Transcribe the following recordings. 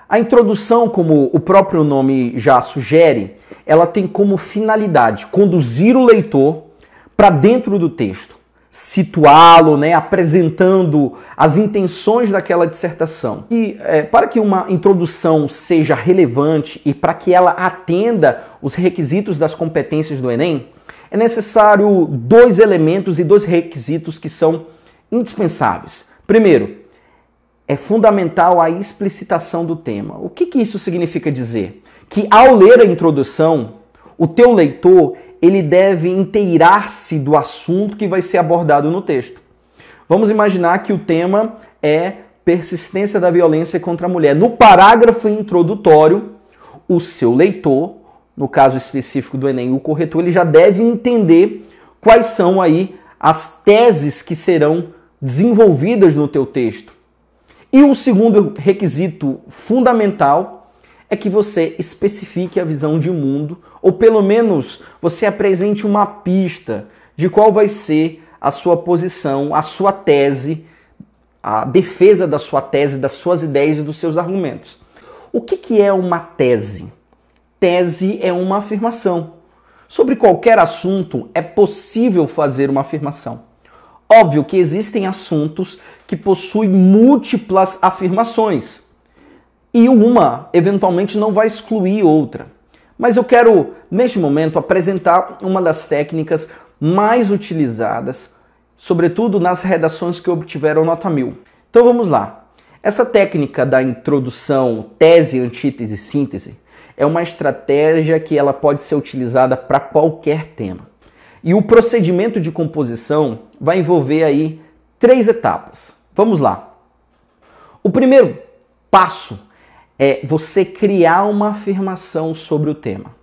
A introdução, como o próprio nome já sugere, ela tem como finalidade conduzir o leitor para dentro do texto, situá-lo, apresentando as intenções daquela dissertação. E para que uma introdução seja relevante e para que ela atenda os requisitos das competências do Enem, é necessário dois elementos e dois requisitos que são indispensáveis. Primeiro, é fundamental a explicitação do tema. O que isso significa dizer? Que ao ler a introdução, o teu leitor ele deve inteirar-se do assunto que vai ser abordado no texto. Vamos imaginar que o tema é persistência da violência contra a mulher. No parágrafo introdutório, o seu leitor, no caso específico do Enem, o corretor, ele já deve entender quais são aí as teses que serão desenvolvidas no teu texto. E o segundo requisito fundamental é que você especifique a visão de mundo, ou pelo menos você apresente uma pista de qual vai ser a sua posição, a sua tese, a defesa da sua tese, das suas ideias e dos seus argumentos. O que é uma tese? Tese é uma afirmação. Sobre qualquer assunto é possível fazer uma afirmação. Óbvio que existem assuntos que possuem múltiplas afirmações e uma, eventualmente, não vai excluir outra. Mas eu quero, neste momento, apresentar uma das técnicas mais utilizadas, sobretudo nas redações que obtiveram nota 1000. Então vamos lá. Essa técnica da introdução, tese, antítese, síntese, é uma estratégia que ela pode ser utilizada para qualquer tema. E o procedimento de composição vai envolver aí 3 etapas. Vamos lá. O primeiro passo é você criar uma afirmação sobre o tema.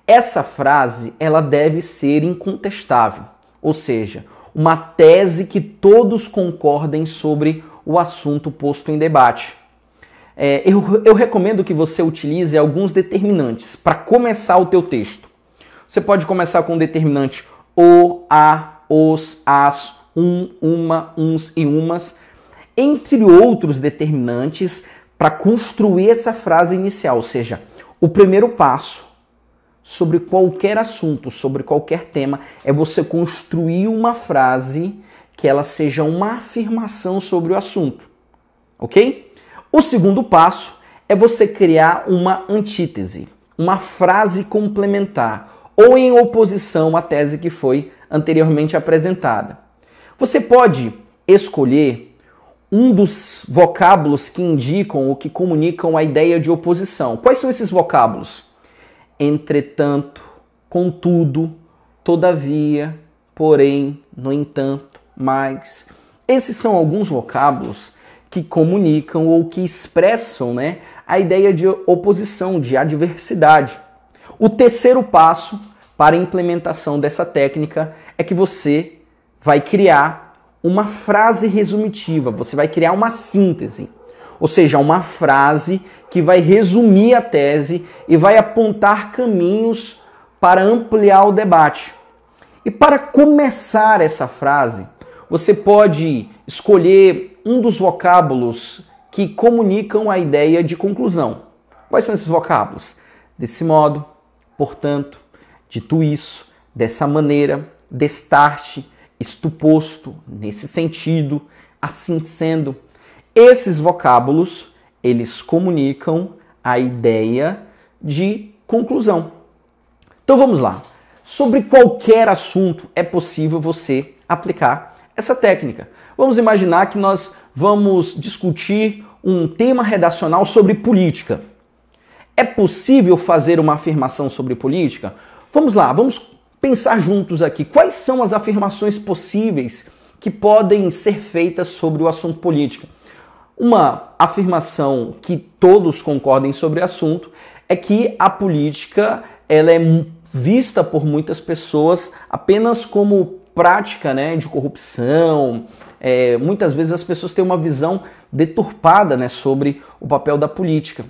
Essa frase, ela deve ser incontestável, ou seja, uma tese que todos concordem sobre o assunto posto em debate. Eu recomendo que você utilize alguns determinantes para começar o teu texto. Você pode começar com o determinante o, a, os, as, uma, uns e umas, entre outros determinantes, para construir essa frase inicial. Ou seja, o primeiro passo sobre qualquer assunto, sobre qualquer tema, é você construir uma frase que ela seja uma afirmação sobre o assunto. Ok? O segundo passo é você criar uma antítese, uma frase complementar, ou em oposição à tese que foi anteriormente apresentada. Você pode escolher um dos vocábulos que indicam ou que comunicam a ideia de oposição. Quais são esses vocábulos? Entretanto, contudo, todavia, porém, no entanto, mas. Esses são alguns vocábulos que comunicam ou que expressam, a ideia de oposição, de adversidade. O terceiro passo para a implementação dessa técnica é que você vai criar uma frase resumitiva, você vai criar uma síntese, ou seja, uma frase que vai resumir a tese e vai apontar caminhos para ampliar o debate. E para começar essa frase, você pode escolher um dos vocábulos que comunicam a ideia de conclusão. Quais são esses vocábulos? Desse modo, portanto, dito isso, dessa maneira, destarte, isto posto, nesse sentido, assim sendo. Esses vocábulos, eles comunicam a ideia de conclusão. Então vamos lá. Sobre qualquer assunto é possível você aplicar essa técnica. Vamos imaginar que nós vamos discutir um tema redacional sobre política. É possível fazer uma afirmação sobre política? Vamos lá, vamos pensar juntos aqui. Quais são as afirmações possíveis que podem ser feitas sobre o assunto política? Uma afirmação que todos concordem sobre o assunto é que a política ela é vista por muitas pessoas apenas como prática de corrupção. Muitas vezes as pessoas têm uma visão deturpada sobre o papel da política.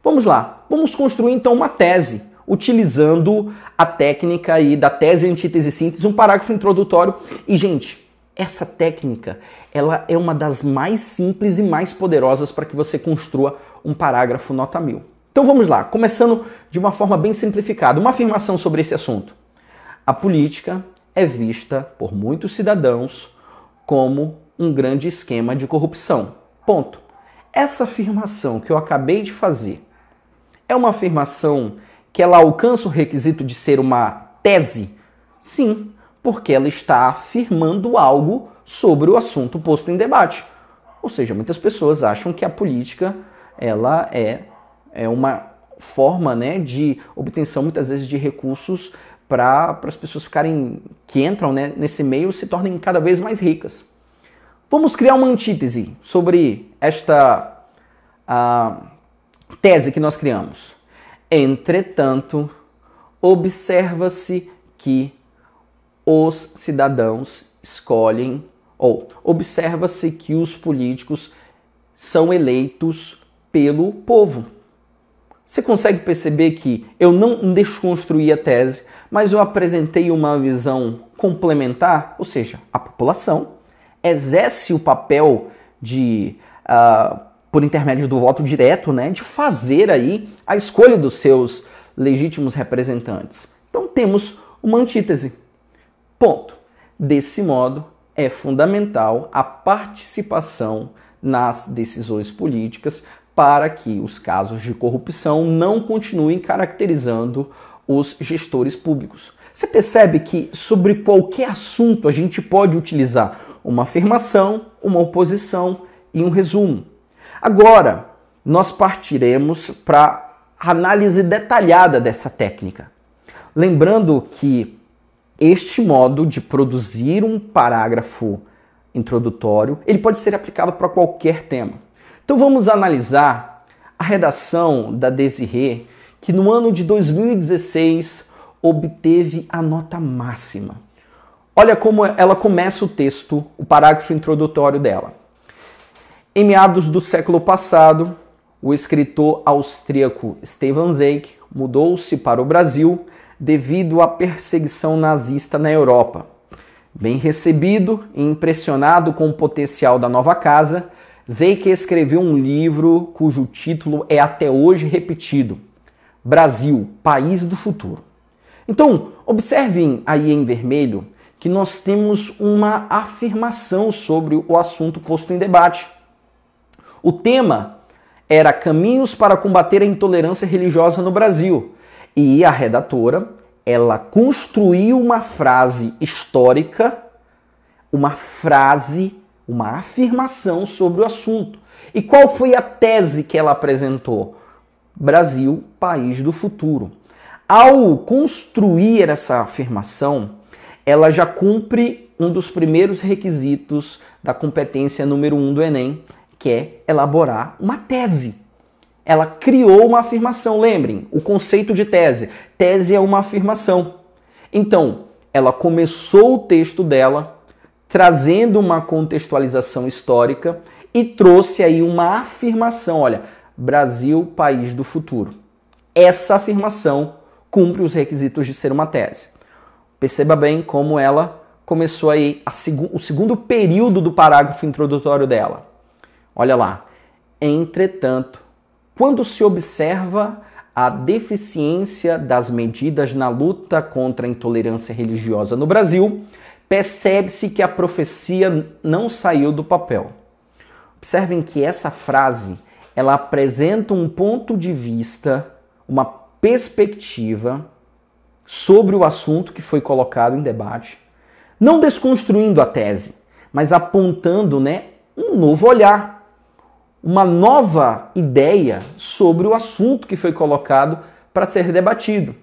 Vamos lá, vamos construir então uma tese, utilizando a técnica aí da tese, antítese e síntese, um parágrafo introdutório. E, gente, essa técnica ela é uma das mais simples e mais poderosas para que você construa um parágrafo nota 1000. Então vamos lá, começando de uma forma bem simplificada, uma afirmação sobre esse assunto. A política é vista por muitos cidadãos como um grande esquema de corrupção. Ponto. Essa afirmação que eu acabei de fazer é uma afirmação que ela alcança o requisito de ser uma tese? Sim, porque ela está afirmando algo sobre o assunto posto em debate. Ou seja, muitas pessoas acham que a política ela é uma forma, né, de obtenção, muitas vezes, de recursos para as pessoas que entram, né, nesse meio se tornem cada vez mais ricas. Vamos criar uma antítese sobre esta tese que nós criamos. Entretanto, observa-se que os cidadãos escolhem, ou observa-se que os políticos são eleitos pelo povo. Você consegue perceber que eu não desconstruí a tese, mas eu apresentei uma visão complementar, ou seja, a população exerce o papel de, por intermédio do voto direto, né, de fazer aí a escolha dos seus legítimos representantes. Então temos uma antítese. Ponto. Desse modo, é fundamental a participação nas decisões políticas para que os casos de corrupção não continuem caracterizando os gestores públicos. Você percebe que sobre qualquer assunto a gente pode utilizar uma afirmação, uma oposição e um resumo. Agora, nós partiremos para a análise detalhada dessa técnica. Lembrando que este modo de produzir um parágrafo introdutório, ele pode ser aplicado para qualquer tema. Então vamos analisar a redação da Desirê, que no ano de 2016 obteve a nota máxima. Olha como ela começa o texto, o parágrafo introdutório dela. Em meados do século passado, o escritor austríaco Stefan Zweig mudou-se para o Brasil devido à perseguição nazista na Europa. Bem recebido e impressionado com o potencial da nova casa, Zweig escreveu um livro cujo título é até hoje repetido: Brasil, País do Futuro. Então, observem aí em vermelho que nós temos uma afirmação sobre o assunto posto em debate. O tema era Caminhos para combater a intolerância religiosa no Brasil. E a redatora, ela construiu uma frase histórica, uma afirmação sobre o assunto. E qual foi a tese que ela apresentou? Brasil, país do futuro. Ao construir essa afirmação, ela já cumpre um dos primeiros requisitos da competência número 1 do Enem, que é elaborar uma tese. Ela criou uma afirmação. Lembrem, o conceito de tese. Tese é uma afirmação. Então, ela começou o texto dela trazendo uma contextualização histórica e trouxe aí uma afirmação. Olha, Brasil, país do futuro. Essa afirmação cumpre os requisitos de ser uma tese. Perceba bem como ela começou aí o segundo período do parágrafo introdutório dela. Olha lá. Entretanto, quando se observa a deficiência das medidas na luta contra a intolerância religiosa no Brasil, percebe-se que a profecia não saiu do papel. Observem que essa frase, ela apresenta um ponto de vista, uma perspectiva sobre o assunto que foi colocado em debate, não desconstruindo a tese, mas apontando, um novo olhar, uma nova ideia sobre o assunto que foi colocado para ser debatido.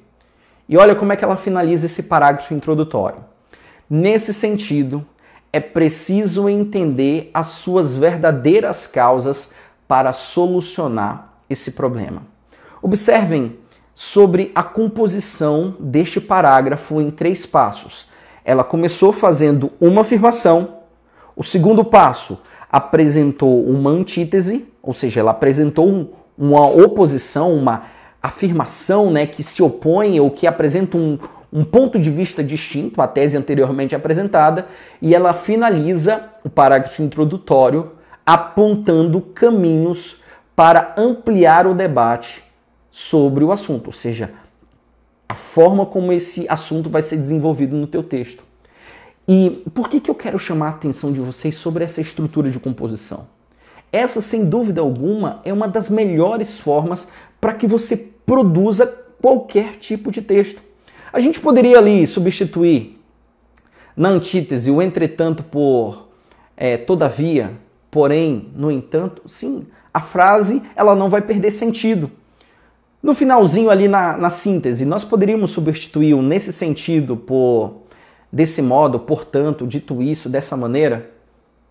E olha como é que ela finaliza esse parágrafo introdutório. Nesse sentido, é preciso entender as suas verdadeiras causas para solucionar esse problema. Observem sobre a composição deste parágrafo em 3 passos. Ela começou fazendo uma afirmação. O segundo passo apresentou uma antítese, ou seja, ela apresentou uma oposição, uma afirmação, que se opõe ou que apresenta um ponto de vista distinto à tese anteriormente apresentada, e ela finaliza o parágrafo introdutório apontando caminhos para ampliar o debate sobre o assunto, ou seja, a forma como esse assunto vai ser desenvolvido no teu texto. E por que eu quero chamar a atenção de vocês sobre essa estrutura de composição? Essa, sem dúvida alguma, é uma das melhores formas para que você produza qualquer tipo de texto. A gente poderia ali substituir na antítese o entretanto por todavia, porém, no entanto. Sim, a frase ela não vai perder sentido. No finalzinho ali na síntese, nós poderíamos substituir o nesse sentido por desse modo, portanto, dito isso, dessa maneira.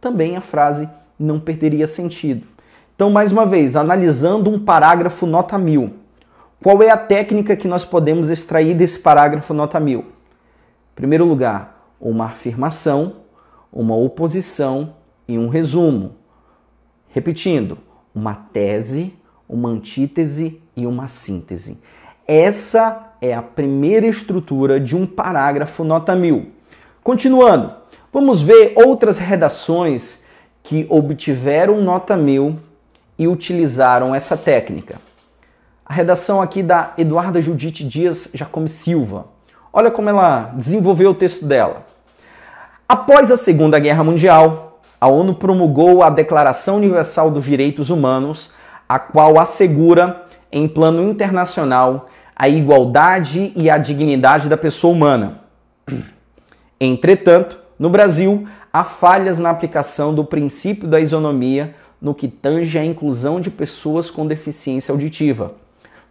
Também a frase não perderia sentido. Então, mais uma vez, analisando um parágrafo nota 1000, qual é a técnica que nós podemos extrair desse parágrafo nota 1000? Em primeiro lugar, uma afirmação, uma oposição e um resumo. Repetindo, uma tese, uma antítese e uma síntese. Essa é a primeira estrutura de um parágrafo nota 1000. Continuando, vamos ver outras redações que obtiveram nota 1000 e utilizaram essa técnica. A redação aqui da Eduarda Judite Dias Jacome Silva. Olha como ela desenvolveu o texto dela. Após a Segunda Guerra Mundial, a ONU promulgou a Declaração Universal dos Direitos Humanos, a qual assegura, em plano internacional, a igualdade e a dignidade da pessoa humana. Entretanto, no Brasil, há falhas na aplicação do princípio da isonomia no que tange à inclusão de pessoas com deficiência auditiva.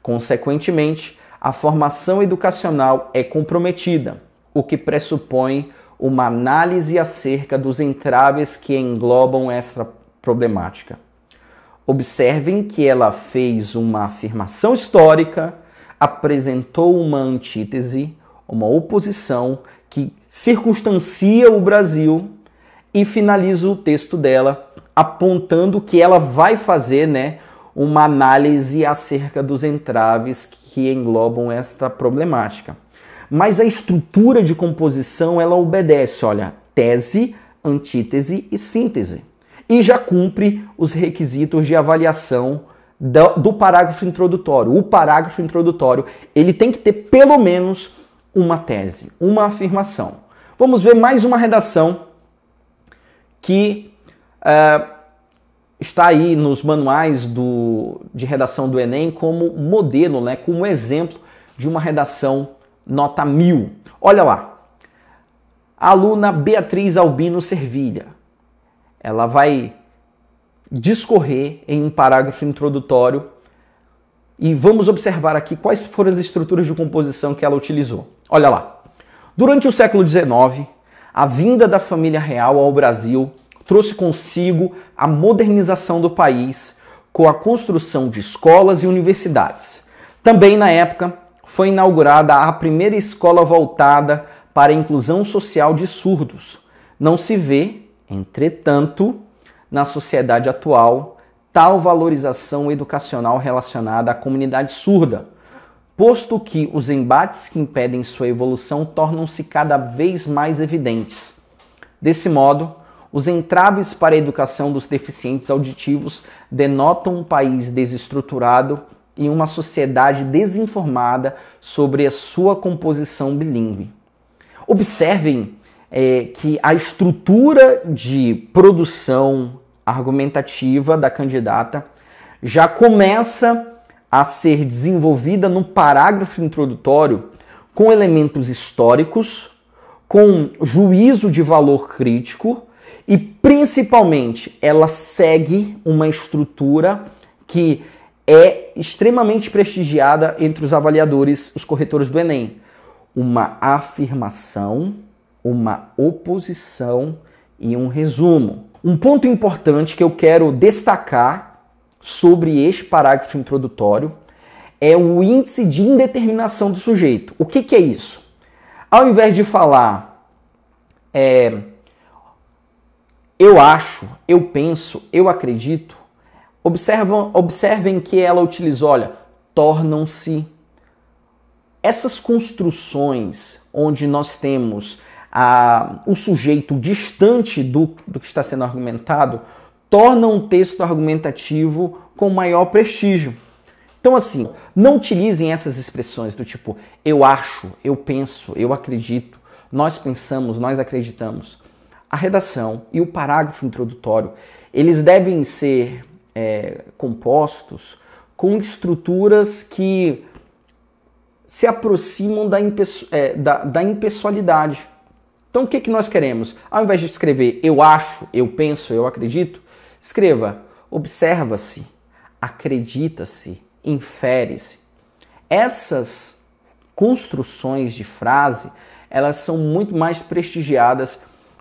Consequentemente, a formação educacional é comprometida, o que pressupõe uma análise acerca dos entraves que englobam esta problemática. Observem que ela fez uma afirmação histórica, apresentou uma antítese, uma oposição que circunstancia o Brasil e finaliza o texto dela apontando que ela vai fazer, uma análise acerca dos entraves que englobam esta problemática. Mas a estrutura de composição, ela obedece, tese, antítese e síntese. E já cumpre os requisitos de avaliação do parágrafo introdutório. O parágrafo introdutório, ele tem que ter pelo menos uma tese, uma afirmação. Vamos ver mais uma redação que está aí nos manuais de redação do Enem como modelo, como exemplo de uma redação nota 1000. Olha lá, a aluna Beatriz Albino Servilha, ela vai discorrer em um parágrafo introdutório e vamos observar aqui quais foram as estruturas de composição que ela utilizou. Olha lá, durante o século XIX, a vinda da família real ao Brasil trouxe consigo a modernização do país com a construção de escolas e universidades. Também na época foi inaugurada a primeira escola voltada para a inclusão social de surdos. Não se vê, entretanto, na sociedade atual, tal valorização educacional relacionada à comunidade surda, posto que os embates que impedem sua evolução tornam-se cada vez mais evidentes. Desse modo, os entraves para a educação dos deficientes auditivos denotam um país desestruturado e uma sociedade desinformada sobre a sua composição bilíngue. Observem que a estrutura de produção argumentativa da candidata já começa a ser desenvolvida no parágrafo introdutório com elementos históricos, com juízo de valor crítico e, principalmente, ela segue uma estrutura que é extremamente prestigiada entre os avaliadores, os corretores do Enem. Uma afirmação, uma oposição e um resumo. Um ponto importante que eu quero destacar sobre este parágrafo introdutório é o índice de indeterminação do sujeito. O que é isso? Ao invés de falar eu acho, eu penso, eu acredito, observem que ela utilizou, tornam-se. Essas construções onde nós temos o sujeito distante do que está sendo argumentado, torna um texto argumentativo com maior prestígio. Então, assim, não utilizem essas expressões do tipo eu acho, eu penso, eu acredito, nós pensamos, nós acreditamos. A redação e o parágrafo introdutório, eles devem ser compostos com estruturas que se aproximam da impessoalidade. Então, o que nós queremos? Ao invés de escrever eu acho, eu penso, eu acredito, escreva observa-se, acredita-se, infere-se. Essas construções de frase, elas são muito mais prestigiadas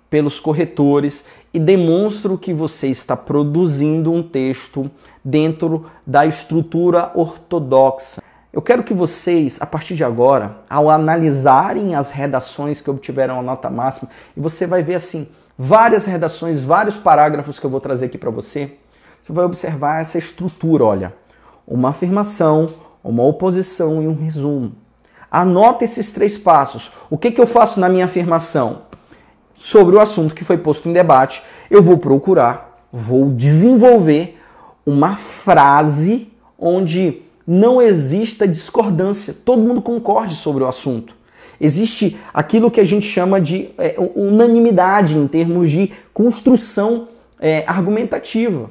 pelos corretores e demonstram que você está produzindo um texto dentro da estrutura ortodoxa. Eu quero que vocês, a partir de agora, ao analisarem as redações que obtiveram a nota máxima, e você vai ver assim, várias redações, vários parágrafos que eu vou trazer aqui para você, você vai observar essa estrutura, olha, uma afirmação, uma oposição e um resumo. Anota esses 3 passos. O que eu faço na minha afirmação? Sobre o assunto que foi posto em debate, eu vou procurar, vou desenvolver uma frase onde não exista discordância, todo mundo concorde sobre o assunto. Existe aquilo que a gente chama de unanimidade em termos de construção argumentativa.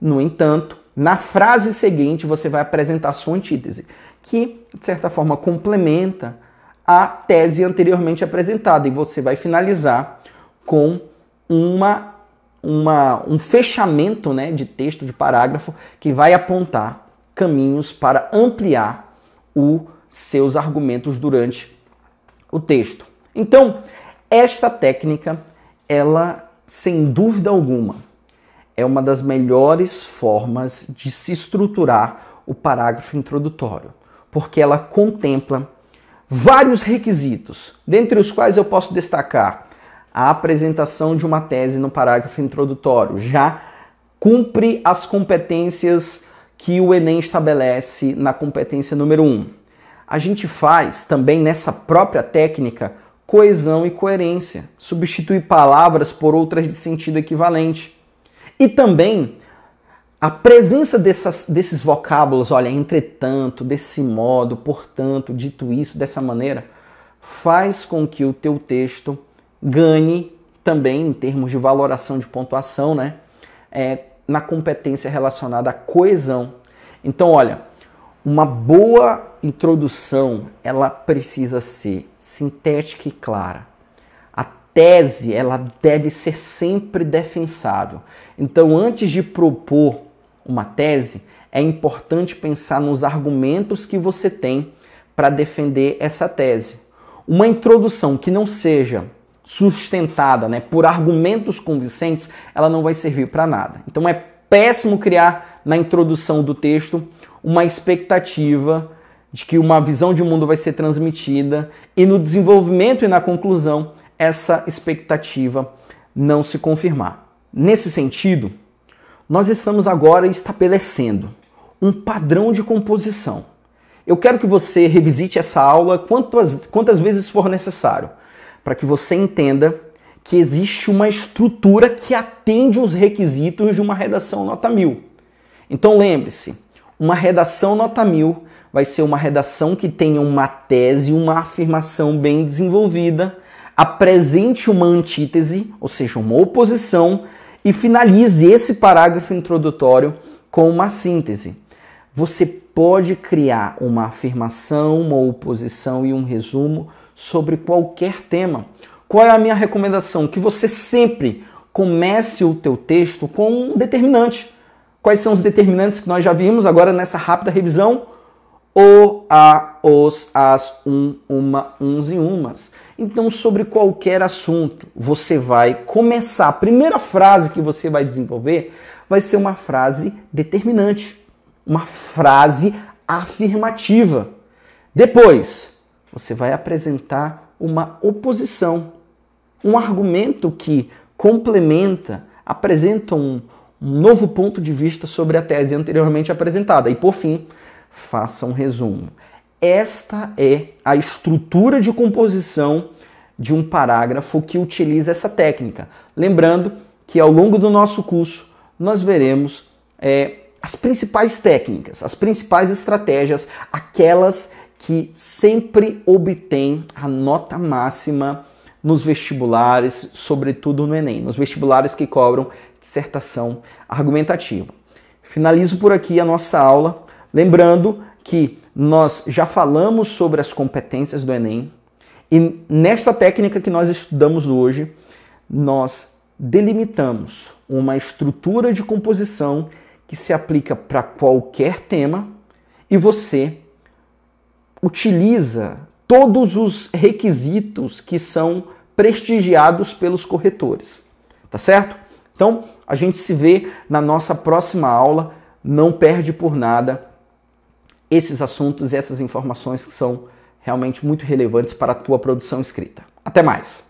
No entanto, na frase seguinte você vai apresentar a sua antítese, que de certa forma complementa a tese anteriormente apresentada, e você vai finalizar com um fechamento, né, de texto, de parágrafo, que vai apontar caminhos para ampliar os seus argumentos durante o texto. Então, esta técnica, ela, sem dúvida alguma, é uma das melhores formas de se estruturar o parágrafo introdutório, porque ela contempla vários requisitos, dentre os quais eu posso destacar a apresentação de uma tese no parágrafo introdutório, já cumpre as competências que o Enem estabelece na competência número 1. A gente faz também nessa própria técnica coesão e coerência, substitui palavras por outras de sentido equivalente. E também a presença desses vocábulos, olha, entretanto, desse modo, portanto, dito isso, dessa maneira, faz com que o teu texto ganhe também, em termos de valoração de pontuação, né, na competência relacionada à coesão. Então, olha, uma boa introdução, ela precisa ser sintética e clara. A tese, ela deve ser sempre defensável. Então, antes de propor uma tese, é importante pensar nos argumentos que você tem para defender essa tese. Uma introdução que não seja sustentada, né, por argumentos convincentes, ela não vai servir para nada. Então é péssimo criar na introdução do texto uma expectativa de que uma visão de mundo vai ser transmitida e no desenvolvimento e na conclusão essa expectativa não se confirmar. Nesse sentido, nós estamos agora estabelecendo um padrão de composição. Eu quero que você revisite essa aula quantas vezes for necessário, para que você entenda que existe uma estrutura que atende os requisitos de uma redação nota 1000. Então lembre-se, uma redação nota 1000 vai ser uma redação que tenha uma tese, uma afirmação bem desenvolvida, apresente uma antítese, ou seja, uma oposição, e finalize esse parágrafo introdutório com uma síntese. Você pode criar uma afirmação, uma oposição e um resumo sobre qualquer tema. Qual é a minha recomendação? Que você sempre comece o teu texto com um determinante. Quais são os determinantes que nós já vimos agora nessa rápida revisão? O, a, os, as, uma, uns e umas. Então, sobre qualquer assunto, você vai começar. A primeira frase que você vai desenvolver vai ser uma frase determinante, uma frase afirmativa. Depois, você vai apresentar uma oposição, um argumento que complementa, apresenta um novo ponto de vista sobre a tese anteriormente apresentada. E, por fim, faça um resumo. Esta é a estrutura de composição de um parágrafo que utiliza essa técnica. Lembrando que ao longo do nosso curso nós veremos as principais técnicas, as principais estratégias, aquelas que sempre obtêm a nota máxima nos vestibulares, sobretudo no Enem, nos vestibulares que cobram dissertação argumentativa. Finalizo por aqui a nossa aula, lembrando que nós já falamos sobre as competências do Enem e nesta técnica que nós estudamos hoje, nós delimitamos uma estrutura de composição que se aplica para qualquer tema e você utiliza todos os requisitos que são prestigiados pelos corretores, tá certo? Então, a gente se vê na nossa próxima aula. Não perde por nada esses assuntos e essas informações que são realmente muito relevantes para a tua produção escrita. Até mais!